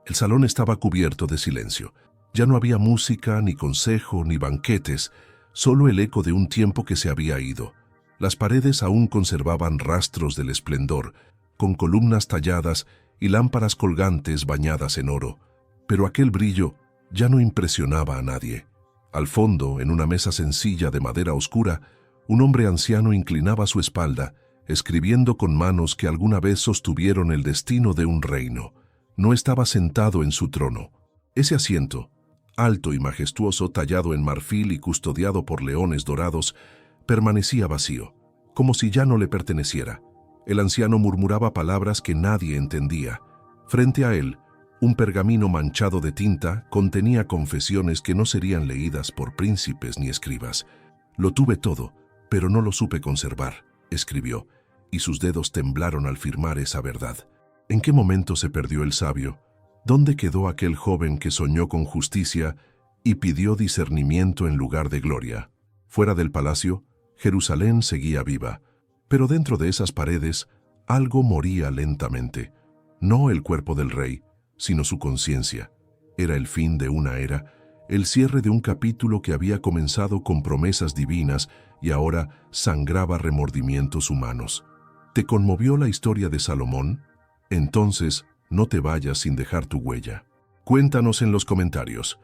El salón estaba cubierto de silencio. Ya no había música, ni consejo, ni banquetes, solo el eco de un tiempo que se había ido. Las paredes aún conservaban rastros del esplendor, con columnas talladas y lámparas colgantes bañadas en oro. Pero aquel brillo ya no impresionaba a nadie. Al fondo, en una mesa sencilla de madera oscura, un hombre anciano inclinaba su espalda, escribiendo con manos que alguna vez sostuvieron el destino de un reino. No estaba sentado en su trono. Ese asiento, alto y majestuoso, tallado en marfil y custodiado por leones dorados, permanecía vacío, como si ya no le perteneciera. El anciano murmuraba palabras que nadie entendía. Frente a él, un pergamino manchado de tinta contenía confesiones que no serían leídas por príncipes ni escribas. «Lo tuve todo, pero no lo supe conservar», escribió, y sus dedos temblaron al firmar esa verdad. ¿En qué momento se perdió el sabio? ¿Dónde quedó aquel joven que soñó con justicia y pidió discernimiento en lugar de gloria? Fuera del palacio, Jerusalén seguía viva, pero dentro de esas paredes algo moría lentamente. No el cuerpo del rey, sino su conciencia. Era el fin de una era, el cierre de un capítulo que había comenzado con promesas divinas y ahora sangraba remordimientos humanos. ¿Te conmovió la historia de Salomón? Entonces, no te vayas sin dejar tu huella. Cuéntanos en los comentarios,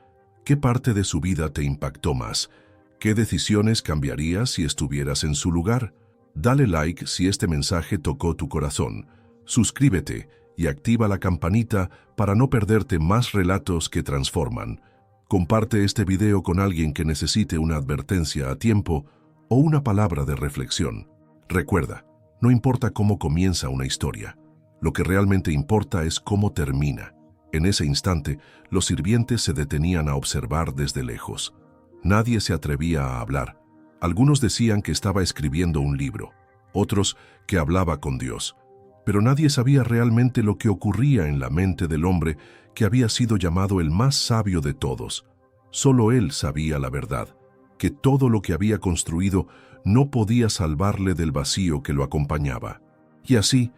¿qué parte de su vida te impactó más? ¿Qué decisiones cambiarías si estuvieras en su lugar? Dale like si este mensaje tocó tu corazón. Suscríbete y activa la campanita para no perderte más relatos que transforman. Comparte este video con alguien que necesite una advertencia a tiempo o una palabra de reflexión. Recuerda, no importa cómo comienza una historia, lo que realmente importa es cómo termina. En ese instante, los sirvientes se detenían a observar desde lejos. Nadie se atrevía a hablar. Algunos decían que estaba escribiendo un libro, otros que hablaba con Dios. Pero nadie sabía realmente lo que ocurría en la mente del hombre que había sido llamado el más sabio de todos. Solo él sabía la verdad, que todo lo que había construido no podía salvarle del vacío que lo acompañaba. Y así,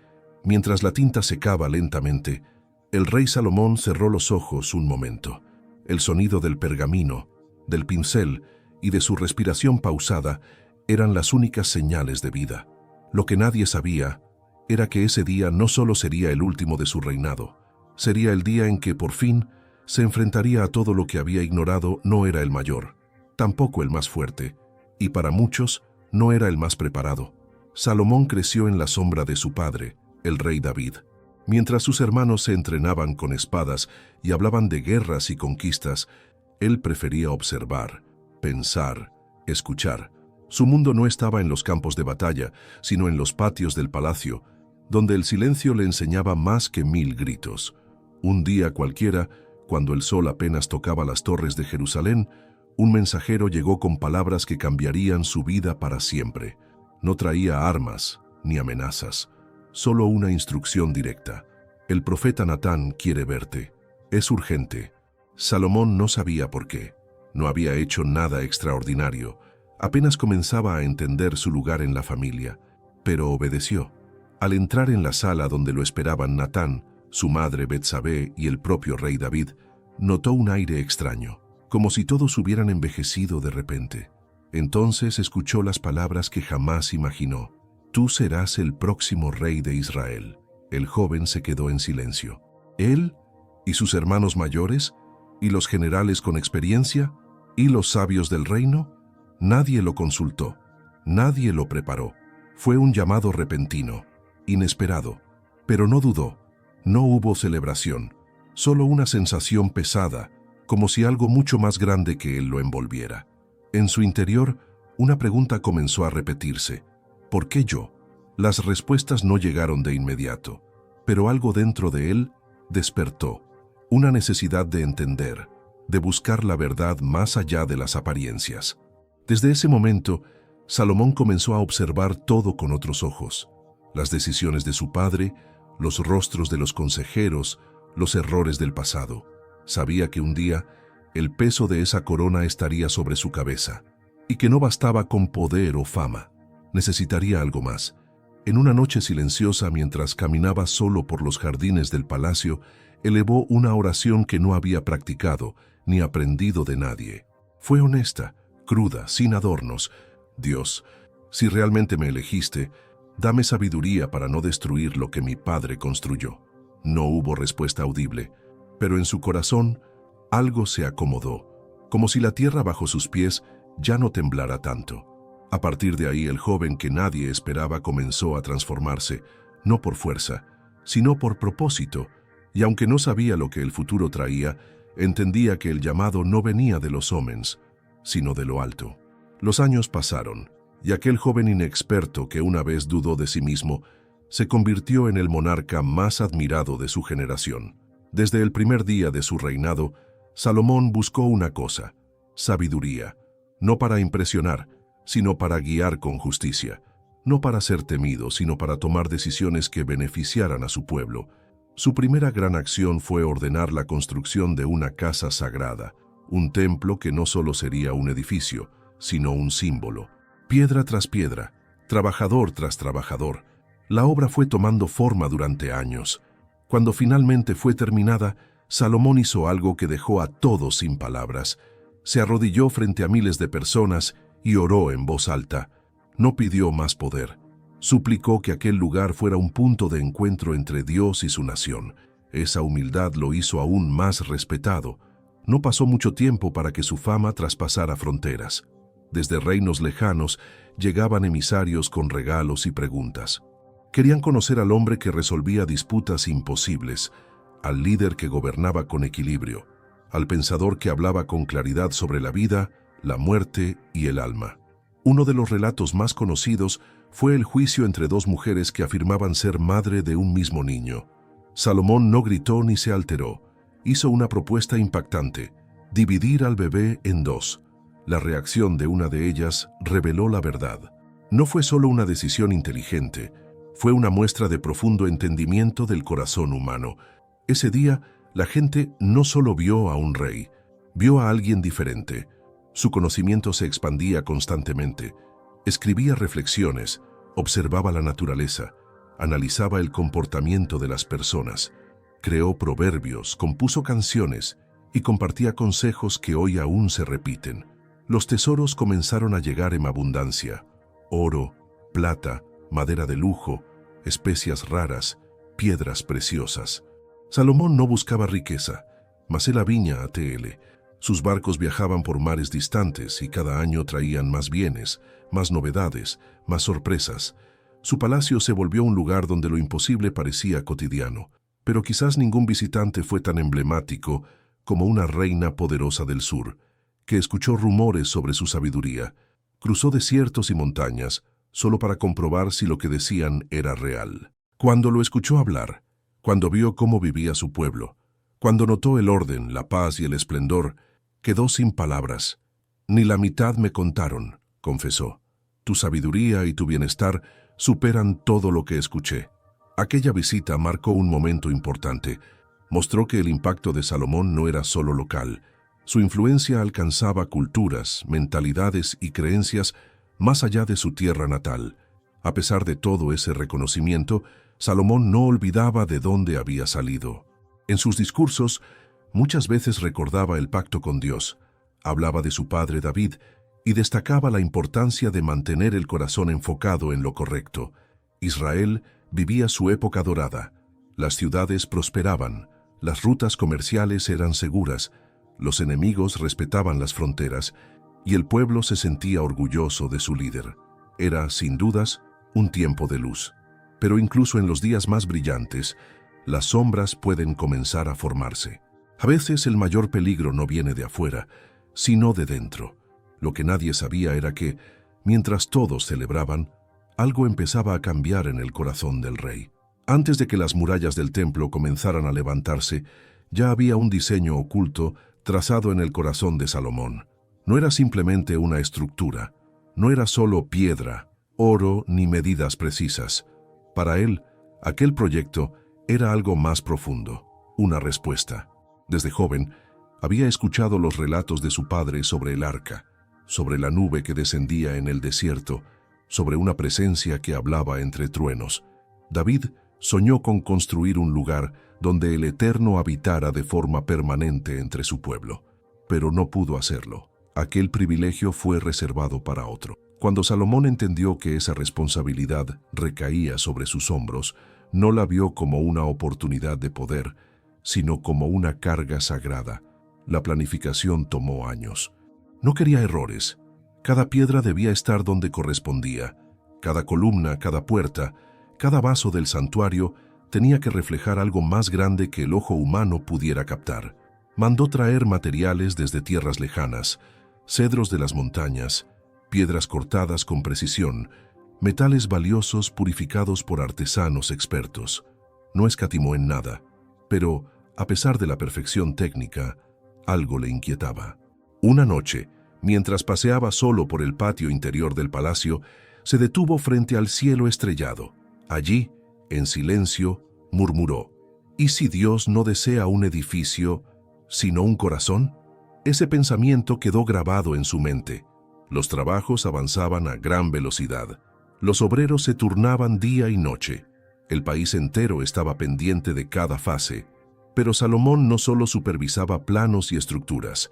mientras la tinta secaba lentamente, el rey Salomón cerró los ojos un momento. El sonido del pergamino, del pincel y de su respiración pausada eran las únicas señales de vida. Lo que nadie sabía era que ese día no solo sería el último de su reinado, sería el día en que por fin se enfrentaría a todo lo que había ignorado. No era el mayor, tampoco el más fuerte, y para muchos no era el más preparado. Salomón creció en la sombra de su padre, el rey David. Mientras sus hermanos se entrenaban con espadas y hablaban de guerras y conquistas, él prefería observar, pensar, escuchar. Su mundo no estaba en los campos de batalla, sino en los patios del palacio, donde el silencio le enseñaba más que 1000 gritos. Un día cualquiera, cuando el sol apenas tocaba las torres de Jerusalén, un mensajero llegó con palabras que cambiarían su vida para siempre. No traía armas ni amenazas, solo una instrucción directa. El profeta Natán quiere verte. Es urgente. Salomón no sabía por qué. No había hecho nada extraordinario. Apenas comenzaba a entender su lugar en la familia, pero obedeció. Al entrar en la sala donde lo esperaban Natán, su madre Betsabé y el propio rey David, notó un aire extraño, como si todos hubieran envejecido de repente. Entonces escuchó las palabras que jamás imaginó. «Tú serás el próximo rey de Israel». El joven se quedó en silencio. ¿Él? ¿Y sus hermanos mayores? ¿Y los generales con experiencia? ¿Y los sabios del reino? Nadie lo consultó. Nadie lo preparó. Fue un llamado repentino, inesperado. Pero no dudó. No hubo celebración, solo una sensación pesada, como si algo mucho más grande que él lo envolviera. En su interior, una pregunta comenzó a repetirse. ¿Por qué yo? Las respuestas no llegaron de inmediato, pero algo dentro de él despertó, una necesidad de entender, de buscar la verdad más allá de las apariencias. Desde ese momento, Salomón comenzó a observar todo con otros ojos, las decisiones de su padre, los rostros de los consejeros, los errores del pasado. Sabía que un día el peso de esa corona estaría sobre su cabeza, y que no bastaba con poder o fama. Necesitaría algo más. En una noche silenciosa, mientras caminaba solo por los jardines del palacio, elevó una oración que no había practicado ni aprendido de nadie. Fue honesta, cruda, sin adornos. Dios, si realmente me elegiste, dame sabiduría para no destruir lo que mi padre construyó. No hubo respuesta audible, pero en su corazón algo se acomodó, como si la tierra bajo sus pies ya no temblara tanto. A partir de ahí, el joven que nadie esperaba comenzó a transformarse, no por fuerza, sino por propósito, y aunque no sabía lo que el futuro traía, entendía que el llamado no venía de los homens, sino de lo alto. Los años pasaron, y aquel joven inexperto que una vez dudó de sí mismo, se convirtió en el monarca más admirado de su generación. Desde el primer día de su reinado, Salomón buscó una cosa: sabiduría, no para impresionar, sino para guiar con justicia, no para ser temido, sino para tomar decisiones que beneficiaran a su pueblo. Su primera gran acción fue ordenar la construcción de una casa sagrada, un templo que no solo sería un edificio, sino un símbolo. Piedra tras piedra, trabajador tras trabajador, la obra fue tomando forma durante años. Cuando finalmente fue terminada, Salomón hizo algo que dejó a todos sin palabras. Se arrodilló frente a miles de personas y oró en voz alta. No pidió más poder. Suplicó que aquel lugar fuera un punto de encuentro entre Dios y su nación. Esa humildad lo hizo aún más respetado. No pasó mucho tiempo para que su fama traspasara fronteras. Desde reinos lejanos llegaban emisarios con regalos y preguntas. Querían conocer al hombre que resolvía disputas imposibles, al líder que gobernaba con equilibrio, al pensador que hablaba con claridad sobre la vida, la muerte y el alma. Uno de los relatos más conocidos fue el juicio entre dos mujeres que afirmaban ser madre de un mismo niño. Salomón no gritó ni se alteró. Hizo una propuesta impactante: dividir al bebé en dos. La reacción de una de ellas reveló la verdad. No fue solo una decisión inteligente, fue una muestra de profundo entendimiento del corazón humano. Ese día, la gente no solo vio a un rey, vio a alguien diferente. Su conocimiento se expandía constantemente. Escribía reflexiones, observaba la naturaleza, analizaba el comportamiento de las personas, creó proverbios, compuso canciones y compartía consejos que hoy aún se repiten. Los tesoros comenzaron a llegar en abundancia: oro, plata, madera de lujo, especias raras, piedras preciosas. Salomón no buscaba riqueza, mas la viña a TL. Sus barcos viajaban por mares distantes y cada año traían más bienes, más novedades, más sorpresas. Su palacio se volvió un lugar donde lo imposible parecía cotidiano, pero quizás ningún visitante fue tan emblemático como una reina poderosa del sur, que escuchó rumores sobre su sabiduría, cruzó desiertos y montañas, solo para comprobar si lo que decían era real. Cuando lo escuchó hablar, cuando vio cómo vivía su pueblo, cuando notó el orden, la paz y el esplendor, quedó sin palabras. «Ni la mitad me contaron», confesó. «Tu sabiduría y tu bienestar superan todo lo que escuché». Aquella visita marcó un momento importante. Mostró que el impacto de Salomón no era solo local. Su influencia alcanzaba culturas, mentalidades y creencias más allá de su tierra natal. A pesar de todo ese reconocimiento, Salomón no olvidaba de dónde había salido. En sus discursos, muchas veces recordaba el pacto con Dios, hablaba de su padre David y destacaba la importancia de mantener el corazón enfocado en lo correcto. Israel vivía su época dorada. Las ciudades prosperaban, las rutas comerciales eran seguras, los enemigos respetaban las fronteras y el pueblo se sentía orgulloso de su líder. Era, sin dudas, un tiempo de luz. Pero incluso en los días más brillantes, las sombras pueden comenzar a formarse. A veces el mayor peligro no viene de afuera, sino de dentro. Lo que nadie sabía era que, mientras todos celebraban, algo empezaba a cambiar en el corazón del rey. Antes de que las murallas del templo comenzaran a levantarse, ya había un diseño oculto trazado en el corazón de Salomón. No era simplemente una estructura, no era solo piedra, oro ni medidas precisas. Para él, aquel proyecto era algo más profundo, una respuesta. Desde joven, había escuchado los relatos de su padre sobre el arca, sobre la nube que descendía en el desierto, sobre una presencia que hablaba entre truenos. David Soñó con construir un lugar donde el Eterno habitara de forma permanente entre su pueblo, pero no pudo hacerlo. Aquel privilegio fue reservado para otro. Cuando Salomón entendió que esa responsabilidad recaía sobre sus hombros, no la vio como una oportunidad de poder, sino como una carga sagrada. La planificación tomó años. No quería errores. Cada piedra debía estar donde correspondía. Cada columna, cada puerta, cada vaso del santuario tenía que reflejar algo más grande que el ojo humano pudiera captar. Mandó traer materiales desde tierras lejanas, cedros de las montañas, piedras cortadas con precisión, metales valiosos purificados por artesanos expertos. No escatimó en nada, pero, a pesar de la perfección técnica, algo le inquietaba. Una noche, mientras paseaba solo por el patio interior del palacio, se detuvo frente al cielo estrellado. Allí, en silencio, murmuró: ¿y si Dios no desea un edificio, sino un corazón? Ese pensamiento quedó grabado en su mente. Los trabajos avanzaban a gran velocidad. Los obreros se turnaban día y noche. El país entero estaba pendiente de cada fase. Pero Salomón no solo supervisaba planos y estructuras,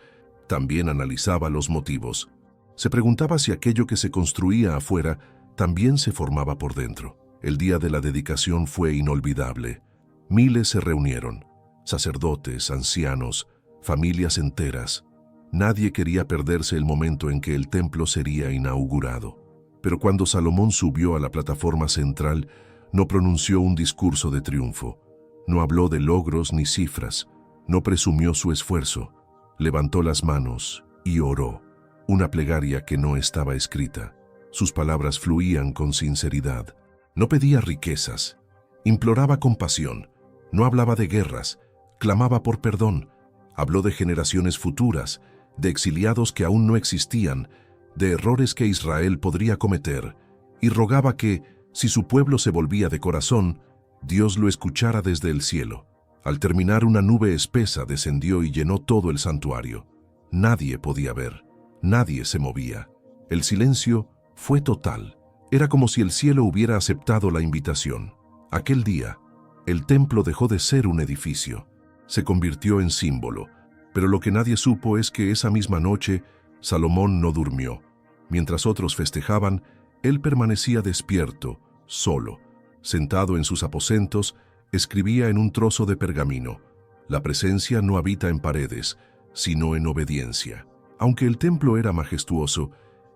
también analizaba los motivos. Se preguntaba si aquello que se construía afuera también se formaba por dentro. El día de la dedicación fue inolvidable. Miles se reunieron, sacerdotes, ancianos, familias enteras. Nadie quería perderse el momento en que el templo sería inaugurado. Pero cuando Salomón subió a la plataforma central, no pronunció un discurso de triunfo. No habló de logros ni cifras. No presumió su esfuerzo. Levantó las manos y oró, una plegaria que no estaba escrita. Sus palabras fluían con sinceridad. No pedía riquezas, imploraba compasión. No hablaba de guerras, clamaba por perdón. Habló de generaciones futuras, de exiliados que aún no existían, de errores que Israel podría cometer, y rogaba que, si su pueblo se volvía de corazón, Dios lo escuchara desde el cielo. Al terminar, una nube espesa descendió y llenó todo el santuario. Nadie podía ver, nadie se movía. El silencio fue total. Era como si el cielo hubiera aceptado la invitación. Aquel día, el templo dejó de ser un edificio. Se convirtió en símbolo. Pero lo que nadie supo es que esa misma noche, Salomón no durmió. Mientras otros festejaban, él permanecía despierto, solo. Sentado en sus aposentos, escribía en un trozo de pergamino: la presencia no habita en paredes, sino en obediencia. Aunque el templo era majestuoso,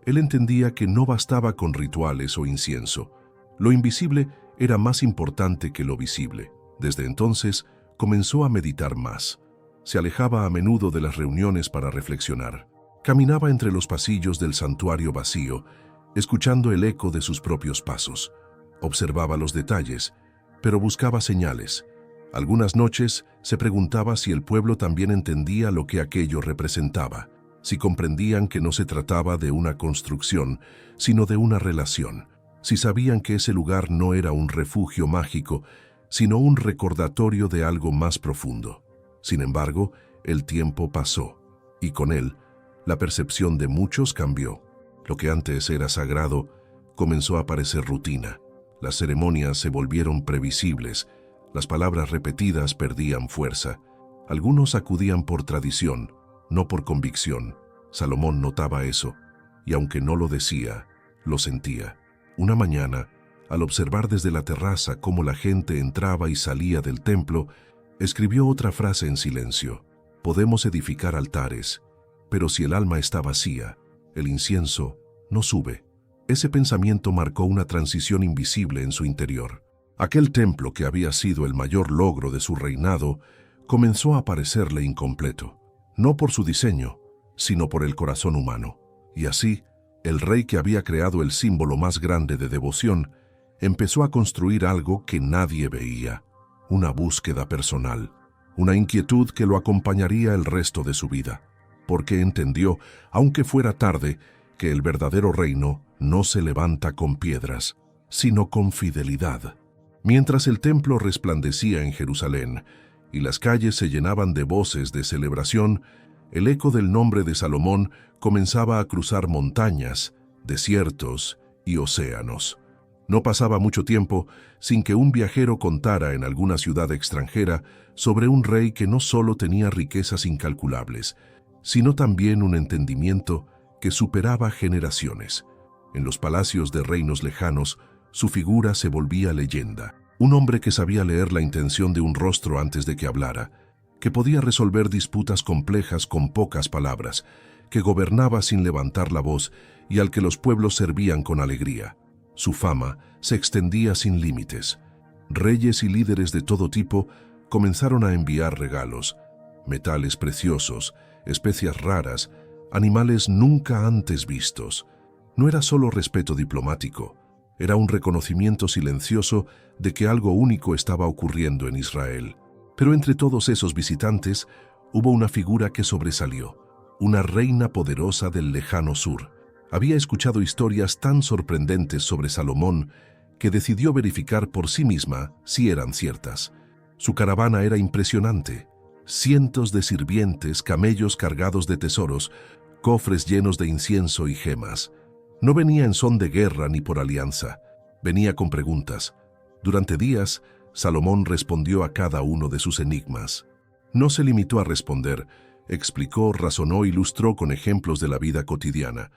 él entendía que no bastaba con rituales o incienso. Lo invisible era más importante que lo visible. Desde entonces, comenzó a meditar más. Se alejaba a menudo de las reuniones para reflexionar. Caminaba entre los pasillos del santuario vacío, escuchando el eco de sus propios pasos. Observaba los detalles, pero buscaba señales. Algunas noches se preguntaba si el pueblo también entendía lo que aquello representaba, si comprendían que no se trataba de una construcción, sino de una relación, si sabían que ese lugar no era un refugio mágico, sino un recordatorio de algo más profundo. Sin embargo, el tiempo pasó, y con él, la percepción de muchos cambió. Lo que antes era sagrado comenzó a parecer rutina. Las ceremonias se volvieron previsibles, las palabras repetidas perdían fuerza. Algunos acudían por tradición, no por convicción. Salomón notaba eso, y aunque no lo decía, lo sentía. Una mañana, al observar desde la terraza cómo la gente entraba y salía del templo, escribió otra frase en silencio: podemos edificar altares, pero si el alma está vacía, el incienso no sube. Ese pensamiento marcó una transición invisible en su interior. Aquel templo, que había sido el mayor logro de su reinado, comenzó a parecerle incompleto, no por su diseño, sino por el corazón humano. Y así, el rey, que había creado el símbolo más grande de devoción, empezó a construir algo que nadie veía: una búsqueda personal, una inquietud que lo acompañaría el resto de su vida, porque entendió, aunque fuera tarde, que el verdadero reino no se levanta con piedras, sino con fidelidad. Mientras el templo resplandecía en Jerusalén y las calles se llenaban de voces de celebración, el eco del nombre de Salomón comenzaba a cruzar montañas, desiertos y océanos. No pasaba mucho tiempo sin que un viajero contara en alguna ciudad extranjera sobre un rey que no solo tenía riquezas incalculables, sino también un entendimiento que superaba generaciones. En los palacios de reinos lejanos, su figura se volvía leyenda. Un hombre que sabía leer la intención de un rostro antes de que hablara, que podía resolver disputas complejas con pocas palabras, que gobernaba sin levantar la voz y al que los pueblos servían con alegría. Su fama se extendía sin límites. Reyes y líderes de todo tipo comenzaron a enviar regalos, metales preciosos, especias raras, animales nunca antes vistos. No era solo respeto diplomático, era un reconocimiento silencioso de que algo único estaba ocurriendo en Israel. Pero entre todos esos visitantes hubo una figura que sobresalió, una reina poderosa del lejano sur. Había escuchado historias tan sorprendentes sobre Salomón que decidió verificar por sí misma si eran ciertas. Su caravana era impresionante. Cientos de sirvientes, camellos cargados de tesoros, cofres llenos de incienso y gemas. No venía en son de guerra ni por alianza. Venía con preguntas. Durante días, Salomón respondió a cada uno de sus enigmas. No se limitó a responder, explicó, razonó, ilustró con ejemplos de la vida cotidiana.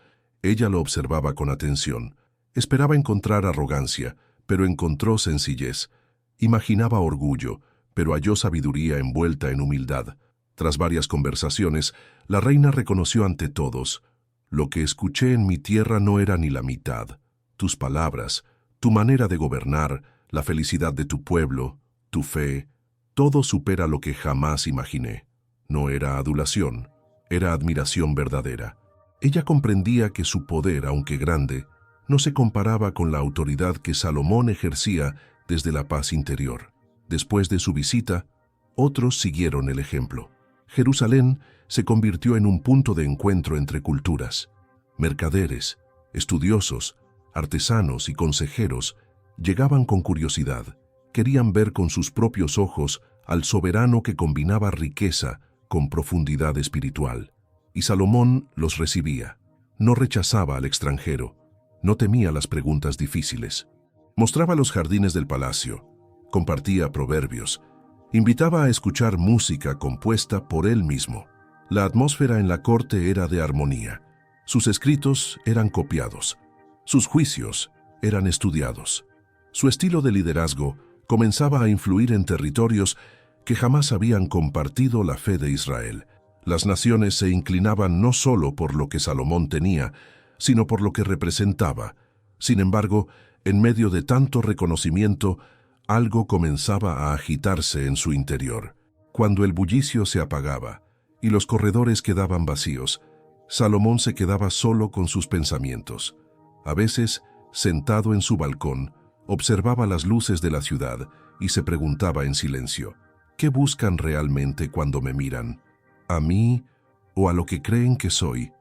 Ella lo observaba con atención. Esperaba encontrar arrogancia, pero encontró sencillez. Imaginaba orgullo, pero halló sabiduría envuelta en humildad. Tras varias conversaciones, la reina reconoció ante todos: lo que escuché en mi tierra no era ni la mitad. Tus palabras, tu manera de gobernar, la felicidad de tu pueblo, tu fe, todo supera lo que jamás imaginé. No era adulación, era admiración verdadera. Ella comprendía que su poder, aunque grande, no se comparaba con la autoridad que Salomón ejercía desde la paz interior. Después de su visita, otros siguieron el ejemplo. Jerusalén se convirtió en un punto de encuentro entre culturas. Mercaderes, estudiosos, artesanos y consejeros llegaban con curiosidad. Querían ver con sus propios ojos al soberano que combinaba riqueza con profundidad espiritual. Y Salomón los recibía. No rechazaba al extranjero. No temía las preguntas difíciles. Mostraba los jardines del palacio. Compartía proverbios. Invitaba a escuchar música compuesta por él mismo. La atmósfera en la corte era de armonía. Sus escritos eran copiados. Sus juicios eran estudiados. Su estilo de liderazgo comenzaba a influir en territorios que jamás habían compartido la fe de Israel. Las naciones se inclinaban no solo por lo que Salomón tenía, sino por lo que representaba. Sin embargo, en medio de tanto reconocimiento, algo comenzaba a agitarse en su interior. Cuando el bullicio se apagaba y los corredores quedaban vacíos, Salomón se quedaba solo con sus pensamientos. A veces, sentado en su balcón, observaba las luces de la ciudad y se preguntaba en silencio: ¿qué buscan realmente cuando me miran? ¿A mí o a lo que creen que soy?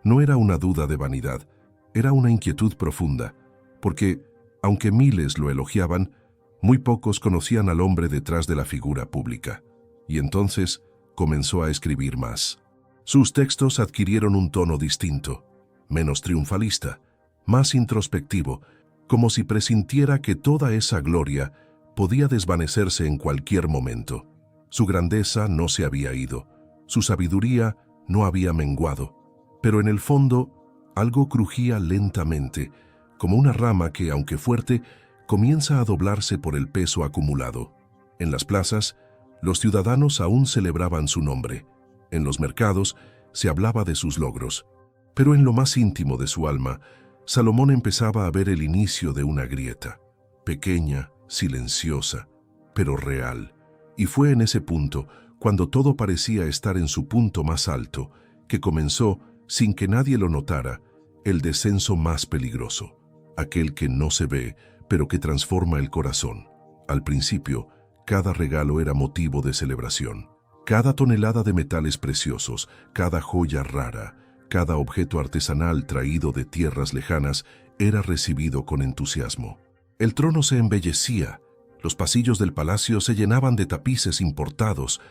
No era una duda de vanidad, era una inquietud profunda, porque, aunque miles lo elogiaban, muy pocos conocían al hombre detrás de la figura pública. Y entonces comenzó a escribir más. Sus textos adquirieron un tono distinto, menos triunfalista, más introspectivo, como si presintiera que toda esa gloria podía desvanecerse en cualquier momento. Su grandeza no se había ido, su sabiduría no había menguado, pero en el fondo algo crujía lentamente, como una rama que, aunque fuerte, comienza a doblarse por el peso acumulado. En las plazas, los ciudadanos aún celebraban su nombre. En los mercados se hablaba de sus logros. Pero en lo más íntimo de su alma, Salomón empezaba a ver el inicio de una grieta, pequeña, silenciosa, pero real. Y fue en ese punto, cuando todo parecía estar en su punto más alto, que comenzó, sin que nadie lo notara, el descenso más peligroso, aquel que no se ve, pero que transforma el corazón. Al principio, cada regalo era motivo de celebración. Cada tonelada de metales preciosos, cada joya rara, cada objeto artesanal traído de tierras lejanas era recibido con entusiasmo. El trono se embellecía, los pasillos del palacio se llenaban de tapices importados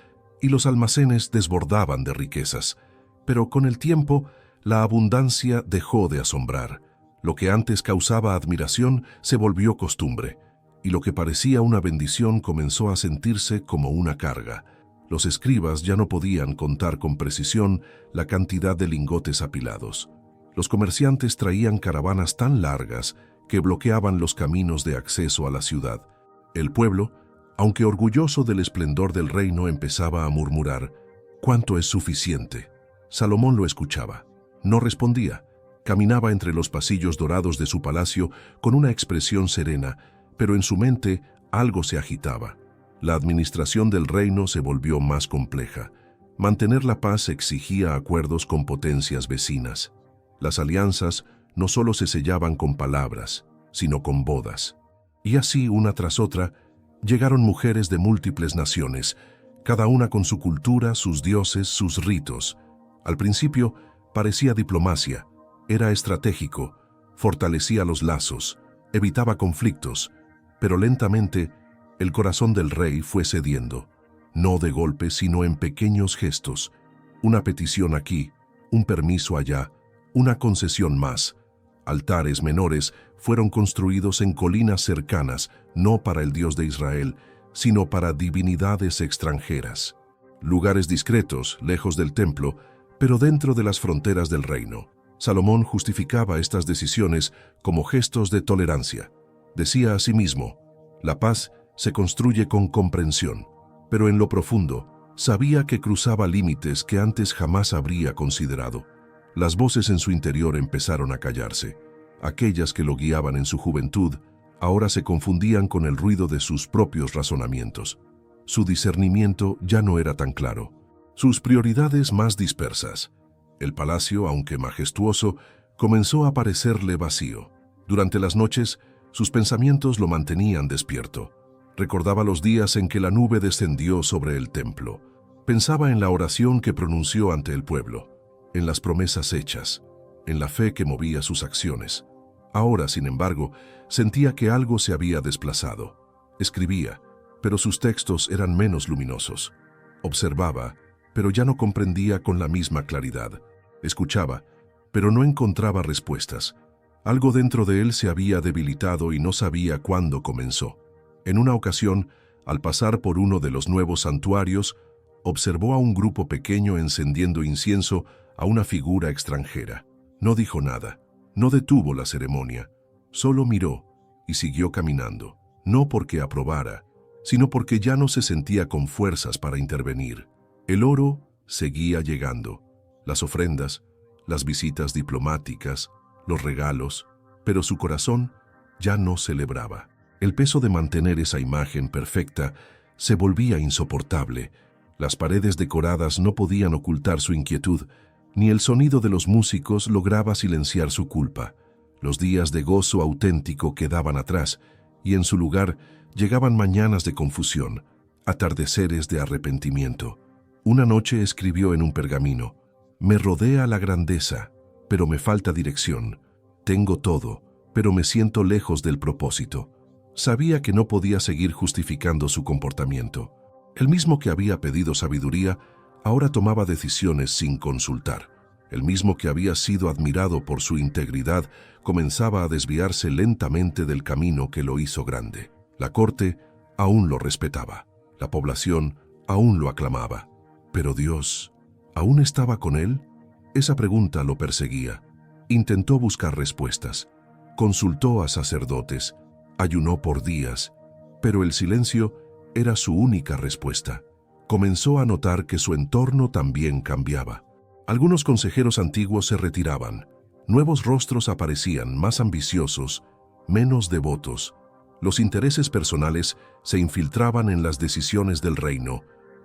y los almacenes desbordaban de riquezas. Pero con el tiempo, la abundancia dejó de asombrar. Lo que antes causaba admiración se volvió costumbre, y lo que parecía una bendición comenzó a sentirse como una carga. Los escribas ya no podían contar con precisión la cantidad de lingotes apilados. Los comerciantes traían caravanas tan largas que bloqueaban los caminos de acceso a la ciudad. El pueblo, aunque orgulloso del esplendor del reino, empezaba a murmurar: ¿cuánto es suficiente? Salomón lo escuchaba. No respondía. Caminaba entre los pasillos dorados de su palacio con una expresión serena, pero en su mente algo se agitaba. La administración del reino se volvió más compleja. Mantener la paz exigía acuerdos con potencias vecinas. Las alianzas no solo se sellaban con palabras, sino con bodas. Y así, una tras otra, llegaron mujeres de múltiples naciones, cada una con su cultura, sus dioses, sus ritos. Al principio parecía diplomacia, era estratégico, fortalecía los lazos, evitaba conflictos, pero lentamente el corazón del rey fue cediendo, no de golpe, sino en pequeños gestos. Una petición aquí, un permiso allá, una concesión más. Altares menores fueron construidos en colinas cercanas, no para el Dios de Israel, sino para divinidades extranjeras. Lugares discretos, lejos del templo, pero dentro de las fronteras del reino. Salomón justificaba estas decisiones como gestos de tolerancia. Decía a sí mismo: la paz se construye con comprensión, pero en lo profundo sabía que cruzaba límites que antes jamás habría considerado. Las voces en su interior empezaron a callarse. Aquellas que lo guiaban en su juventud ahora se confundían con el ruido de sus propios razonamientos. Su discernimiento ya no era tan claro, sus prioridades más dispersas. El palacio, aunque majestuoso, comenzó a parecerle vacío. Durante las noches, sus pensamientos lo mantenían despierto. Recordaba los días en que la nube descendió sobre el templo. Pensaba en la oración que pronunció ante el pueblo, en las promesas hechas, en la fe que movía sus acciones. Ahora, sin embargo, sentía que algo se había desplazado. Escribía, pero sus textos eran menos luminosos. Observaba, pero ya no comprendía con la misma claridad. Escuchaba, pero no encontraba respuestas. Algo dentro de él se había debilitado y no sabía cuándo comenzó. En una ocasión, al pasar por uno de los nuevos santuarios, observó a un grupo pequeño encendiendo incienso a una figura extranjera. No dijo nada, no detuvo la ceremonia, solo miró y siguió caminando, no porque aprobara, sino porque ya no se sentía con fuerzas para intervenir. El oro seguía llegando, las ofrendas, las visitas diplomáticas, los regalos, pero su corazón ya no celebraba. El peso de mantener esa imagen perfecta se volvía insoportable. Las paredes decoradas no podían ocultar su inquietud, ni el sonido de los músicos lograba silenciar su culpa. Los días de gozo auténtico quedaban atrás, y en su lugar llegaban mañanas de confusión, atardeceres de arrepentimiento. Una noche escribió en un pergamino: me rodea la grandeza, pero me falta dirección. Tengo todo, pero me siento lejos del propósito. Sabía que no podía seguir justificando su comportamiento. El mismo que había pedido sabiduría, ahora tomaba decisiones sin consultar. El mismo que había sido admirado por su integridad, comenzaba a desviarse lentamente del camino que lo hizo grande. La corte aún lo respetaba. La población aún lo aclamaba. Pero Dios, ¿aún estaba con él? Esa pregunta lo perseguía. Intentó buscar respuestas. Consultó a sacerdotes. Ayunó por días. Pero el silencio era su única respuesta. Comenzó a notar que su entorno también cambiaba. Algunos consejeros antiguos se retiraban. Nuevos rostros aparecían, más ambiciosos, menos devotos. Los intereses personales se infiltraban en las decisiones del reino.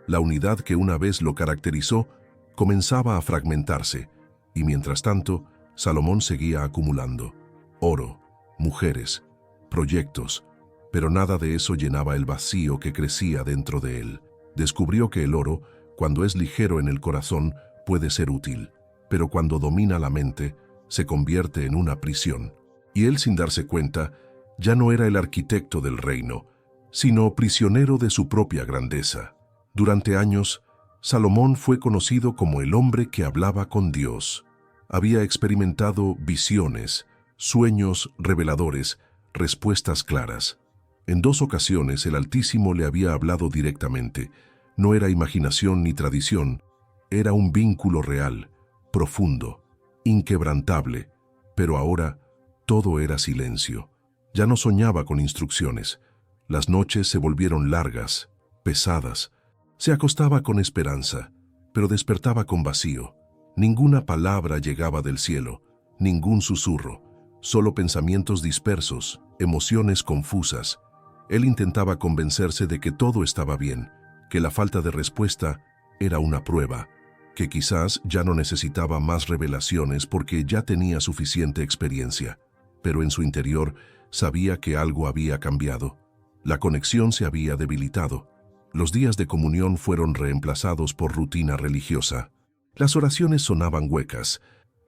La unidad que una vez lo caracterizó comenzaba a fragmentarse, y mientras tanto, Salomón seguía acumulando oro, mujeres, proyectos, pero nada de eso llenaba el vacío que crecía dentro de él. Descubrió que el oro, cuando es ligero en el corazón, puede ser útil, pero cuando domina la mente, se convierte en una prisión. Y él, sin darse cuenta, ya no era el arquitecto del reino, sino prisionero de su propia grandeza. Durante años, Salomón fue conocido como el hombre que hablaba con Dios. Había experimentado visiones, sueños reveladores, respuestas claras. En 2 ocasiones el Altísimo le había hablado directamente. No era imaginación ni tradición, era un vínculo real, profundo, inquebrantable. Pero ahora todo era silencio. Ya no soñaba con instrucciones. Las noches se volvieron largas, pesadas. Se acostaba con esperanza, pero despertaba con vacío. Ninguna palabra llegaba del cielo, ningún susurro, solo pensamientos dispersos, emociones confusas. Él intentaba convencerse de que todo estaba bien, que la falta de respuesta era una prueba, que quizás ya no necesitaba más revelaciones porque ya tenía suficiente experiencia. Pero en su interior sabía que algo había cambiado. La conexión se había debilitado. Los días de comunión fueron reemplazados por rutina religiosa. Las oraciones sonaban huecas.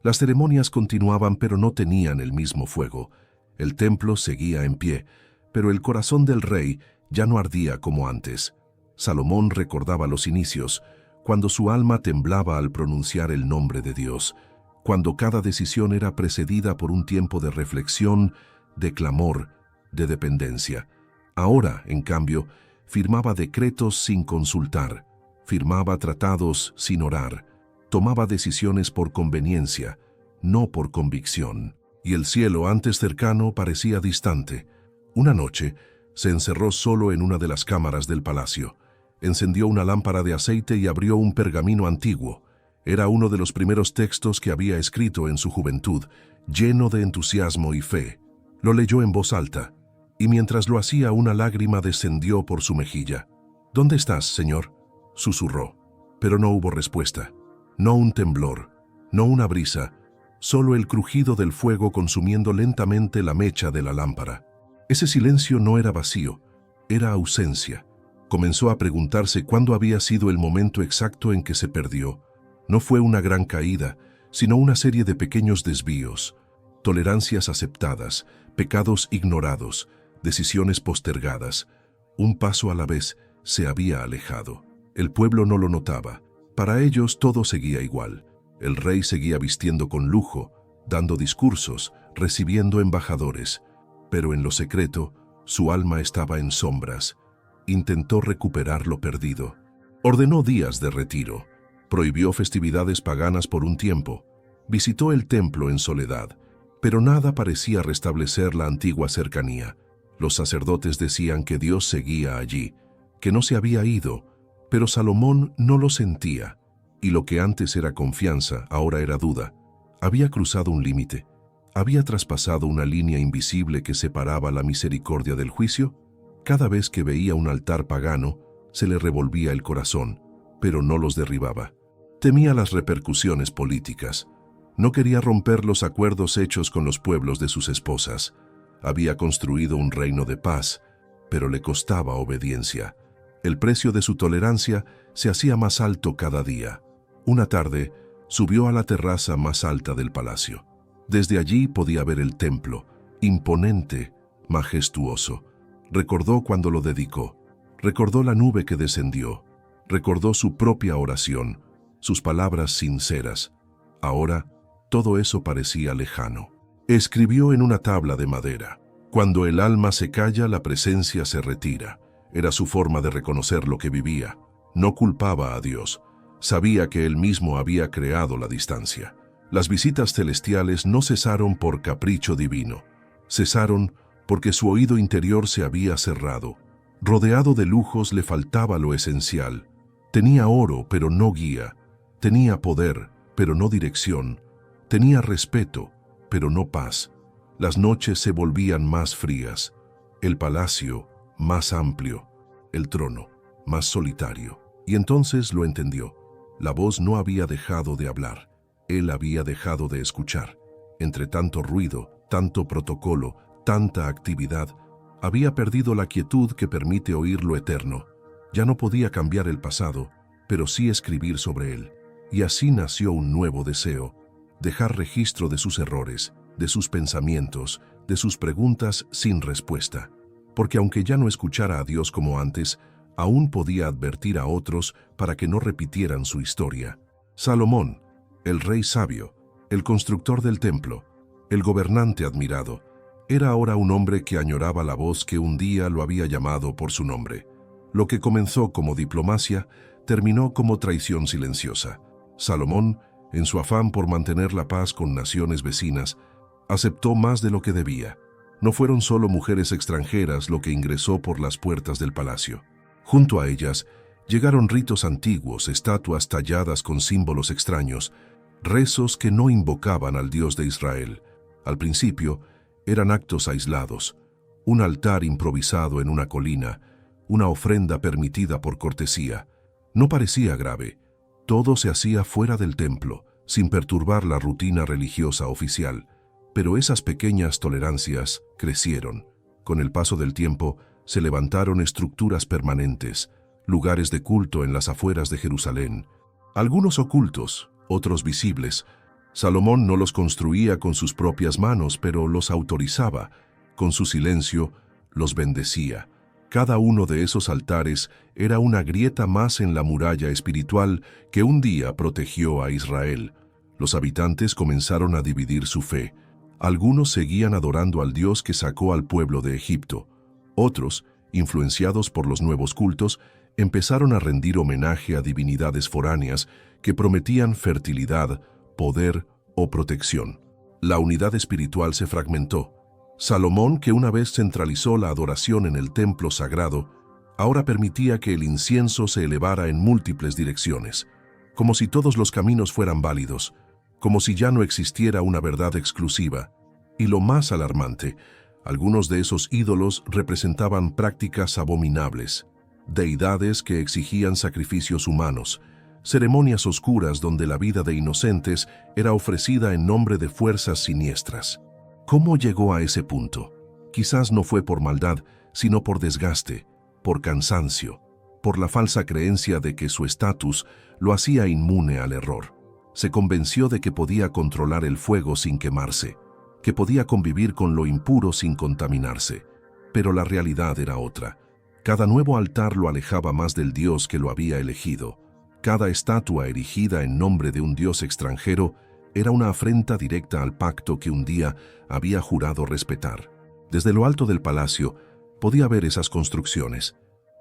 Las ceremonias continuaban pero no tenían el mismo fuego. El templo seguía en pie, pero el corazón del rey ya no ardía como antes. Salomón recordaba los inicios, cuando su alma temblaba al pronunciar el nombre de Dios, cuando cada decisión era precedida por un tiempo de reflexión, de clamor, de dependencia. Ahora, en cambio, firmaba decretos sin consultar, firmaba tratados sin orar, tomaba decisiones por conveniencia, no por convicción. Y el cielo, antes cercano, parecía distante. Una noche, se encerró solo en una de las cámaras del palacio. Encendió una lámpara de aceite y abrió un pergamino antiguo. Era uno de los primeros textos que había escrito en su juventud, lleno de entusiasmo y fe. Lo leyó en voz alta, y mientras lo hacía una lágrima descendió por su mejilla. «¿Dónde estás, Señor?», susurró. Pero no hubo respuesta. No un temblor, no una brisa, solo el crujido del fuego consumiendo lentamente la mecha de la lámpara. Ese silencio no era vacío, era ausencia. Comenzó a preguntarse cuándo había sido el momento exacto en que se perdió. No fue una gran caída, sino una serie de pequeños desvíos, tolerancias aceptadas, pecados ignorados, decisiones postergadas. Un paso a la vez se había alejado. El pueblo no lo notaba. Para ellos todo seguía igual. El rey seguía vistiendo con lujo, dando discursos, recibiendo embajadores. Pero en lo secreto, su alma estaba en sombras. Intentó recuperar lo perdido. Ordenó días de retiro. Prohibió festividades paganas por un tiempo. Visitó el templo en soledad. Pero nada parecía restablecer la antigua cercanía. Los sacerdotes decían que Dios seguía allí, que no se había ido, pero Salomón no lo sentía, y lo que antes era confianza, ahora era duda. Había cruzado un límite, había traspasado una línea invisible que separaba la misericordia del juicio. Cada vez que veía un altar pagano, se le revolvía el corazón, pero no los derribaba. Temía las repercusiones políticas. No quería romper los acuerdos hechos con los pueblos de sus esposas. Había construido un reino de paz, pero le costaba obediencia. El precio de su tolerancia se hacía más alto cada día. Una tarde, subió a la terraza más alta del palacio. Desde allí podía ver el templo, imponente, majestuoso. Recordó cuando lo dedicó. Recordó la nube que descendió. Recordó su propia oración, sus palabras sinceras. Ahora, todo eso parecía lejano. Escribió en una tabla de madera: «Cuando el alma se calla, la presencia se retira». Era su forma de reconocer lo que vivía. No culpaba a Dios. Sabía que él mismo había creado la distancia. Las visitas celestiales no cesaron por capricho divino. Cesaron porque su oído interior se había cerrado. Rodeado de lujos le faltaba lo esencial. Tenía oro, pero no guía. Tenía poder, pero no dirección. Tenía respeto, pero no paz. Las noches se volvían más frías. El palacio más amplio. El trono más solitario. Y entonces lo entendió. La voz no había dejado de hablar. Él había dejado de escuchar. Entre tanto ruido, tanto protocolo, tanta actividad, había perdido la quietud que permite oír lo eterno. Ya no podía cambiar el pasado, pero sí escribir sobre él. Y así nació un nuevo deseo: dejar registro de sus errores, de sus pensamientos, de sus preguntas sin respuesta. Porque aunque ya no escuchara a Dios como antes, aún podía advertir a otros para que no repitieran su historia. Salomón, el rey sabio, el constructor del templo, El gobernante admirado era ahora un hombre que añoraba la voz que un día lo había llamado por su nombre. Lo que comenzó como diplomacia terminó como traición silenciosa. Salomón, en su afán por mantener la paz con naciones vecinas, aceptó más de lo que debía. No fueron solo mujeres extranjeras lo que ingresó por las puertas del palacio. Junto a ellas llegaron ritos antiguos, estatuas talladas con símbolos extraños, rezos que no invocaban al Dios de Israel. Al principio, eran actos aislados, un altar improvisado en una colina, una ofrenda permitida por cortesía. No parecía grave. Todo se hacía fuera del templo, sin perturbar la rutina religiosa oficial. Pero esas pequeñas tolerancias crecieron. Con el paso del tiempo, se levantaron estructuras permanentes, lugares de culto en las afueras de Jerusalén. Algunos ocultos, otros visibles. Salomón no los construía con sus propias manos, pero los autorizaba. Con su silencio, los bendecía. Cada uno de esos altares era una grieta más en la muralla espiritual que un día protegió a Israel. Los habitantes comenzaron a dividir su fe. Algunos seguían adorando al Dios que sacó al pueblo de Egipto. Otros, influenciados por los nuevos cultos, empezaron a rendir homenaje a divinidades foráneas que prometían fertilidad, poder o protección. La unidad espiritual se fragmentó. Salomón, que una vez centralizó la adoración en el templo sagrado, ahora permitía que el incienso se elevara en múltiples direcciones, como si todos los caminos fueran válidos, como si ya no existiera una verdad exclusiva. Y lo más alarmante, algunos de esos ídolos representaban prácticas abominables, deidades que exigían sacrificios humanos, ceremonias oscuras donde la vida de inocentes era ofrecida en nombre de fuerzas siniestras. ¿Cómo llegó a ese punto? Quizás no fue por maldad, sino por desgaste, por cansancio, por la falsa creencia de que su estatus lo hacía inmune al error. Se convenció de que podía controlar el fuego sin quemarse, que podía convivir con lo impuro sin contaminarse. Pero la realidad era otra. Cada nuevo altar lo alejaba más del Dios que lo había elegido. Cada estatua erigida en nombre de un Dios extranjero era una afrenta directa al pacto que un día había jurado respetar. Desde lo alto del palacio podía ver esas construcciones,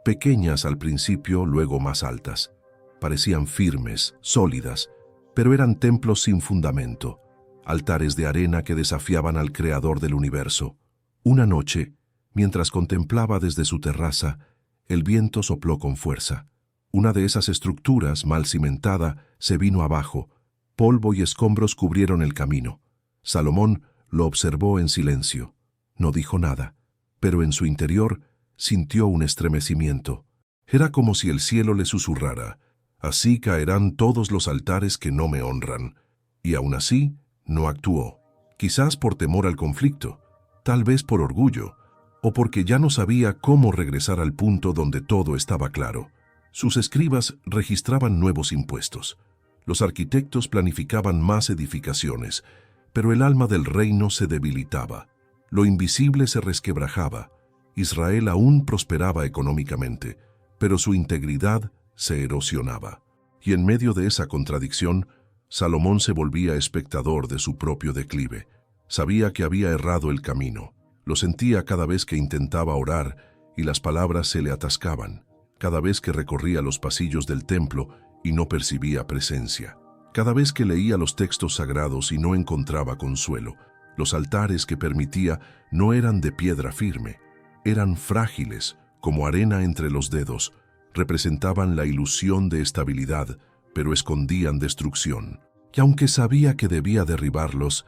pequeñas al principio, luego más altas. Parecían firmes, sólidas, pero eran templos sin fundamento, altares de arena que desafiaban al Creador del universo. Una noche, mientras contemplaba desde su terraza, el viento sopló con fuerza. Una de esas estructuras, mal cimentada, se vino abajo. Polvo y escombros cubrieron el camino. Salomón lo observó en silencio. No dijo nada, pero en su interior sintió un estremecimiento. Era como si el cielo le susurrara: «Así caerán todos los altares que no me honran». Y aún así, no actuó. Quizás por temor al conflicto, tal vez por orgullo, o porque ya no sabía cómo regresar al punto donde todo estaba claro. Sus escribas registraban nuevos impuestos. Los arquitectos planificaban más edificaciones, pero el alma del reino se debilitaba. Lo invisible se resquebrajaba. Israel aún prosperaba económicamente, pero su integridad se erosionaba. Y en medio de esa contradicción, Salomón se volvía espectador de su propio declive. Sabía que había errado el camino. Lo sentía cada vez que intentaba orar y las palabras se le atascaban. Cada vez que recorría los pasillos del templo y no percibía presencia. Cada vez que leía los textos sagrados y no encontraba consuelo. Los altares que permitía no eran de piedra firme. Eran frágiles, como arena entre los dedos. Representaban la ilusión de estabilidad, pero escondían destrucción. Y aunque sabía que debía derribarlos,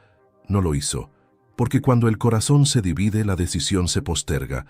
no lo hizo. Porque cuando el corazón se divide, la decisión se posterga.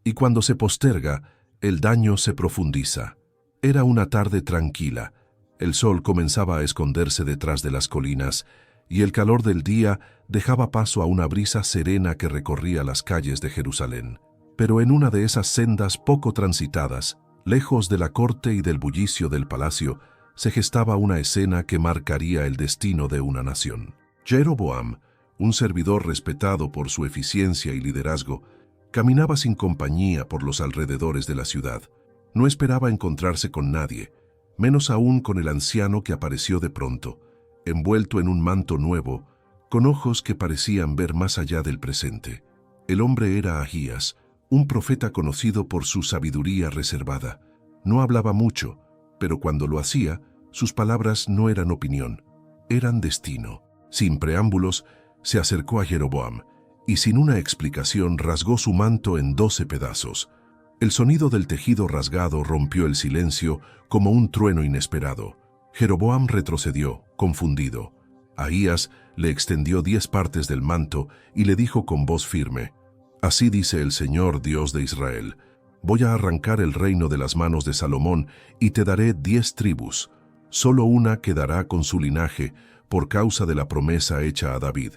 Y cuando se posterga, el daño se profundiza. Era una tarde tranquila. El sol comenzaba a esconderse detrás de las colinas, y el calor del día dejaba paso a una brisa serena que recorría las calles de Jerusalén. Pero en una de esas sendas poco transitadas, lejos de la corte y del bullicio del palacio, se gestaba una escena que marcaría el destino de una nación. Jeroboam, un servidor respetado por su eficiencia y liderazgo, caminaba sin compañía por los alrededores de la ciudad. No esperaba encontrarse con nadie, menos aún con el anciano que apareció de pronto, envuelto en un manto nuevo, con ojos que parecían ver más allá del presente. El hombre era Ahías, un profeta conocido por su sabiduría reservada. No hablaba mucho, pero cuando lo hacía, sus palabras no eran opinión, eran destino. Sin preámbulos, se acercó a Jeroboam y sin una explicación rasgó su manto en 12 pedazos. El sonido del tejido rasgado rompió el silencio como un trueno inesperado. Jeroboam retrocedió, confundido. Ahías le extendió 10 partes del manto y le dijo con voz firme: «Así dice el Señor Dios de Israel, voy a arrancar el reino de las manos de Salomón y te daré 10 tribus. Solo una quedará con su linaje por causa de la promesa hecha a David».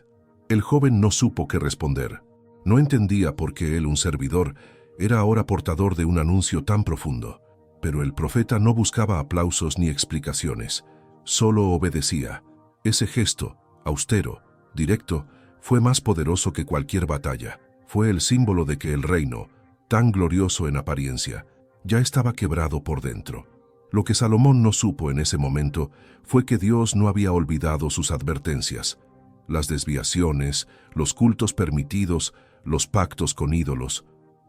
El joven no supo qué responder. No entendía por qué él, un servidor, era ahora portador de un anuncio tan profundo. Pero el profeta no buscaba aplausos ni explicaciones. Solo obedecía. Ese gesto, austero, directo, fue más poderoso que cualquier batalla. Fue el símbolo de que el reino, tan glorioso en apariencia, ya estaba quebrado por dentro. Lo que Salomón no supo en ese momento fue que Dios no había olvidado sus advertencias. Las desviaciones, los cultos permitidos, los pactos con ídolos,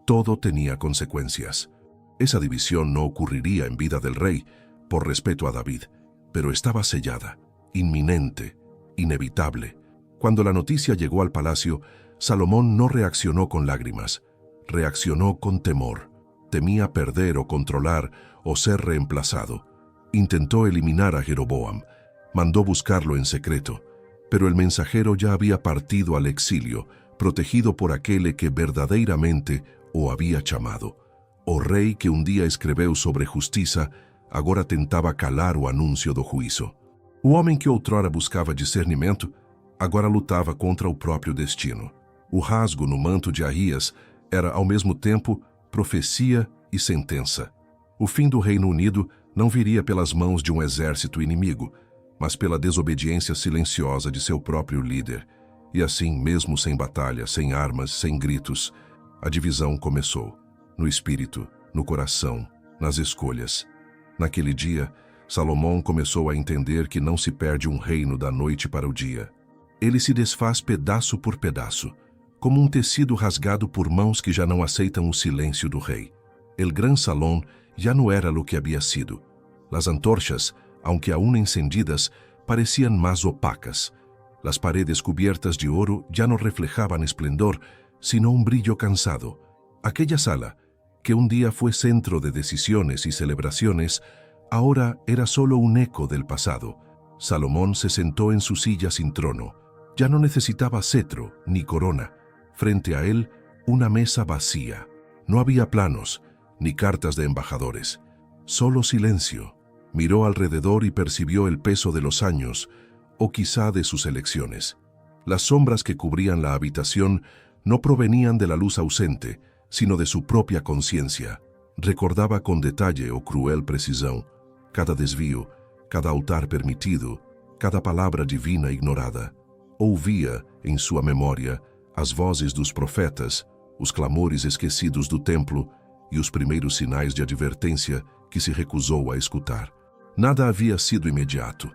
todo tenía consecuencias. Esa división no ocurriría en vida del rey, por respeto a David, pero estaba sellada, inminente, inevitable. Cuando la noticia llegó al palacio, Salomón no reaccionó con lágrimas, reaccionó con temor. Temía perder o controlar o ser reemplazado. Intentó eliminar a Jeroboam, mandó buscarlo en secreto, pero el mensajero ya había partido al exilio, protegido por aquele que verdadeiramente o había chamado. O rei que um dia escreveu sobre justiça, agora tentava calar o anúncio do juízo. O homem que outrora buscava discernimento, agora lutava contra o próprio destino. O rasgo no manto de Ahías era, ao mesmo tempo, profecia e sentença. O fim do Reino Unido não viria pelas mãos de um exército inimigo, mas pela desobediência silenciosa de seu próprio líder. E assim, mesmo sem batalha, sem armas, sem gritos, a divisão começou. No espírito, no coração, nas escolhas. Naquele dia, Salomão começou a entender que não se perde um reino da noite para o dia. Ele se desfaz pedaço por pedaço, como um tecido rasgado por mãos que já não aceitam o silêncio do rei. El gran salón ya no era lo que había sido. Las antorchas, aunque aún encendidas, parecían más opacas. Las paredes cubiertas de oro ya no reflejaban esplendor, sino un brillo cansado. Aquella sala, que un día fue centro de decisiones y celebraciones, ahora era solo un eco del pasado. Salomón se sentó en su silla sin trono. Ya no necesitaba cetro ni corona. Frente a él, una mesa vacía. No había planos, ni cartas de embajadores. Solo silencio. Miró alrededor y percibió el peso de los años, o quizá de sus elecciones. Las sombras que cubrían la habitación no provenían de la luz ausente, sino de su propia conciencia. Recordaba con detalle o cruel precisión cada desvío, cada altar permitido, cada palavra divina ignorada. Ouvia, em sua memória, as vozes dos profetas, os clamores esquecidos do templo e os primeiros sinais de advertência que se recusou a escutar. Nada havia sido imediato.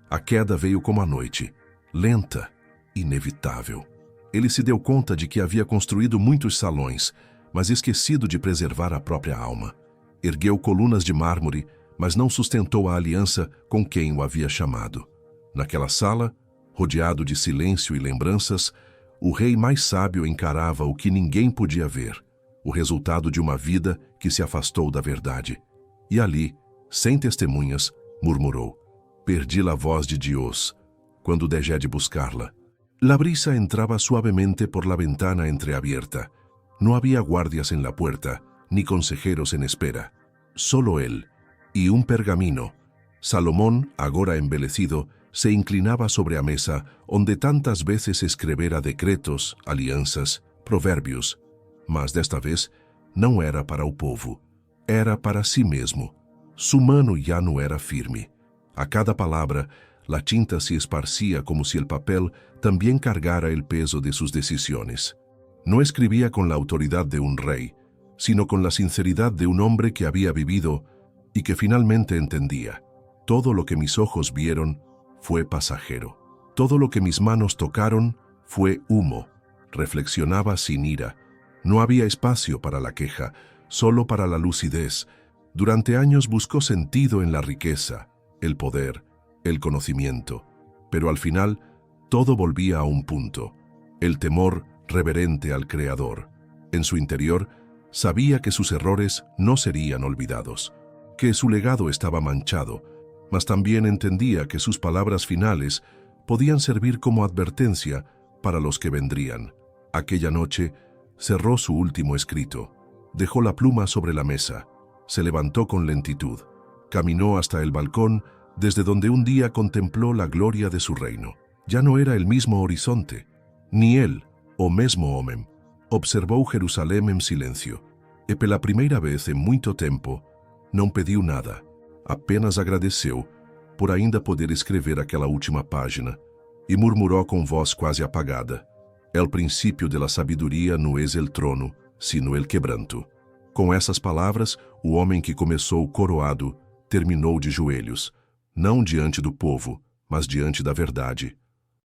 A queda veio como a noite, lenta, inevitável. Ele se deu conta de que havia construído muitos salões, mas esquecido de preservar a própria alma. Ergueu colunas de mármore, mas não sustentou a aliança com quem o havia chamado. Naquela sala, rodeado de silêncio e lembranças, o rei mais sábio encarava o que ninguém podia ver, o resultado de uma vida que se afastou da verdade. E ali, sem testemunhas, murmurou: «Perdi la voz de Dios, quando dejé de buscarla». La brisa entraba suavemente por la ventana entreabierta. No había guardias en la puerta, ni consejeros en espera. Solo él y un pergamino. Salomón, agora embelecido, se inclinaba sobre a mesa onde tantas veces escrevera decretos, alianças, provérbios. Mas desta vez não era para o povo, era para si mesmo. Su mano ya no era firme. A cada palavra, la tinta se esparcía como si el papel también cargara el peso de sus decisiones. No escribía con la autoridad de un rey, sino con la sinceridad de un hombre que había vivido y que finalmente entendía: todo lo que mis ojos vieron fue pasajero. Todo lo que mis manos tocaron fue humo. Reflexionaba sin ira. No había espacio para la queja, solo para la lucidez. Durante años buscó sentido en la riqueza, el poder, el conocimiento. Pero al final, todo volvía a un punto: el temor reverente al Creador. En su interior, sabía que sus errores no serían olvidados, que su legado estaba manchado, mas también entendía que sus palabras finales podían servir como advertencia para los que vendrían. Aquella noche, cerró su último escrito, dejó la pluma sobre la mesa, se levantó con lentitud, caminó hasta el balcón desde donde un día contempló la gloria de su reino. Ya no era el mismo horizonte, ni él, o mesmo homem, observou Jerusalém em silêncio. E pela primeira vez em muito tempo, não pediu nada, apenas agradeceu por ainda poder escrever aquela última página, e murmurou com voz quase apagada: "El princípio de la sabedoria no es el trono, sino el quebranto." Com essas palavras, o homem que começou coroado terminou de joelhos, não diante do povo, mas diante da verdade,